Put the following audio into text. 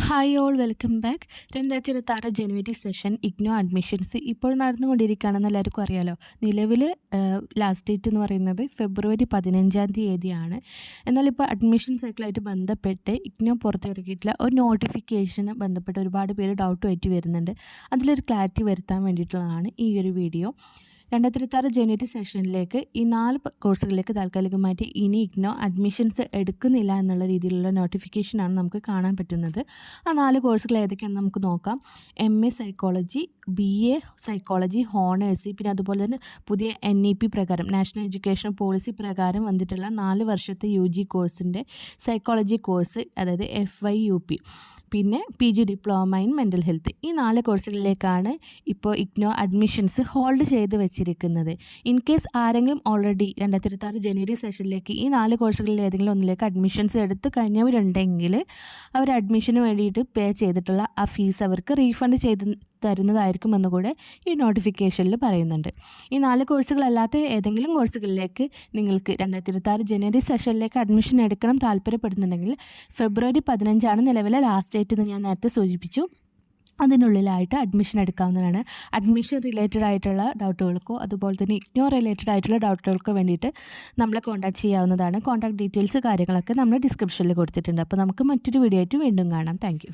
Hi all welcome back. 2026 ജനുവരി session IGNOU admissions ഇപ്പോൾ നടന്നുകൊണ്ടിരിക്കുകയാണെന്ന് എല്ലാവർക്കും അറിയാലോ. നിലവിൽ ലാസ്റ്റ് ഡേറ്റ് എന്ന് പറയുന്നത് ഫെബ്രുവരി 15-ാം തീയതിയാണ്. എന്നാൽ ഇപ്പോൾ അഡ്മിഷൻ സൈക്കിളായിട്ട് ബന്ധപ്പെട്ട് ഇഗ്നോ പുറത്തിറക്കിയിട്ടുള്ള ഒരു നോട്ടിഫിക്കേഷന് ബന്ധപ്പെട്ട് ഒരുപാട് പേര് ഡൗട്ടുമായിട്ട് വരുന്നുണ്ട്. അതിലൊരു ക്ലാരിറ്റി വരുത്താൻ വേണ്ടിയിട്ടുള്ളതാണ് ഈ ഒരു വീഡിയോ. 2026 ജനുവരി സെഷനിലേക്ക് ഈ 4 കോഴ്സുകളിലേക്ക് താൽക്കാലികമായിട്ട് ഇനി ഇഗ്നോ അഡ്മിഷൻസ് എടുക്കുന്നില്ല എന്നുള്ള രീതിയിലുള്ള നോട്ടിഫിക്കേഷനാണ് നമുക്ക് കാണാൻ പറ്റുന്നത്. ആ 4 കോഴ്സുകൾ ഏതൊക്കെയാണെന്ന് നമുക്ക് നോക്കാം. MA psychology, BA psychology, honours, പിന്നെ അതുപോലെ തന്നെ പുതിയ NEP പ്രകാരം നാഷണൽ എഡ്യൂക്കേഷൻ പോളിസി പ്രകാരം വന്നിട്ടുള്ള 4 വർഷത്തെ UG കോഴ്സിൻ്റെ സൈക്കോളജി കോഴ്സ്, അതായത് FYUP, പിന്നെ PG diploma in mental health. ഈ 4 കോഴ്സുകളിലേക്കാണ് ഇപ്പോൾ ഇഗ്നോ അഡ്മിഷൻസ് ഹോൾഡ് ചെയ്ത് വെച്ചിരിക്കുന്നത്. ഇൻ കേസ് ആരെങ്കിലും ഓൾറെഡി 2026 ജനുവരി സെഷനിലേക്ക് ഈ 4 കോഴ്സുകളിൽ ഏതെങ്കിലും ഒന്നിലേക്ക് അഡ്മിഷൻസ് എടുത്തു കഴിഞ്ഞവരുണ്ടെങ്കിൽ അവർ അഡ്മിഷന് വേണ്ടിയിട്ട് പേ ചെയ്തിട്ടുള്ള ആ ഫീസ് അവർക്ക് റീഫണ്ട് ചെയ്ത് തരുന്നതായിരിക്കുമെന്ന് കൂടെ ഈ നോട്ടിഫിക്കേഷനിൽ പറയുന്നുണ്ട്. ഈ 4 കോഴ്സുകളല്ലാത്ത ഏതെങ്കിലും കോഴ്സുകളിലേക്ക് നിങ്ങൾക്ക് 2026 ജനുവരി സെഷനിലേക്ക് അഡ്മിഷൻ എടുക്കണം താല്പര്യപ്പെടുന്നുണ്ടെങ്കിൽ ഫെബ്രുവരി 15 നിലവിലെ ലാസ്റ്റ് ഡേറ്റ് എന്ന് ഞാൻ നേരത്തെ സൂചിപ്പിച്ചു. അതിനുള്ളിലായിട്ട് അഡ്മിഷൻ എടുക്കാവുന്നതാണ്. അഡ്മിഷൻ റിലേറ്റഡ് ആയിട്ടുള്ള ഡൗട്ടുകൾക്കോ അതുപോലെ തന്നെ ഇഗ്നോ റിലേറ്റഡ് ആയിട്ടുള്ള ഡൗട്ടുകൾക്കോ വേണ്ടിയിട്ട് നമ്മളെ കോൺടാക്ട് ചെയ്യാവുന്നതാണ്. കോൺടാക്ട് ഡീറ്റെയിൽസ് കാര്യങ്ങളൊക്കെ നമ്മൾ ഡിസ്ക്രിപ്ഷനിൽ കൊടുത്തിട്ടുണ്ട്. അപ്പോൾ നമുക്ക് മറ്റൊരു വീഡിയോ ആയിട്ട് വീണ്ടും കാണാം. താങ്ക്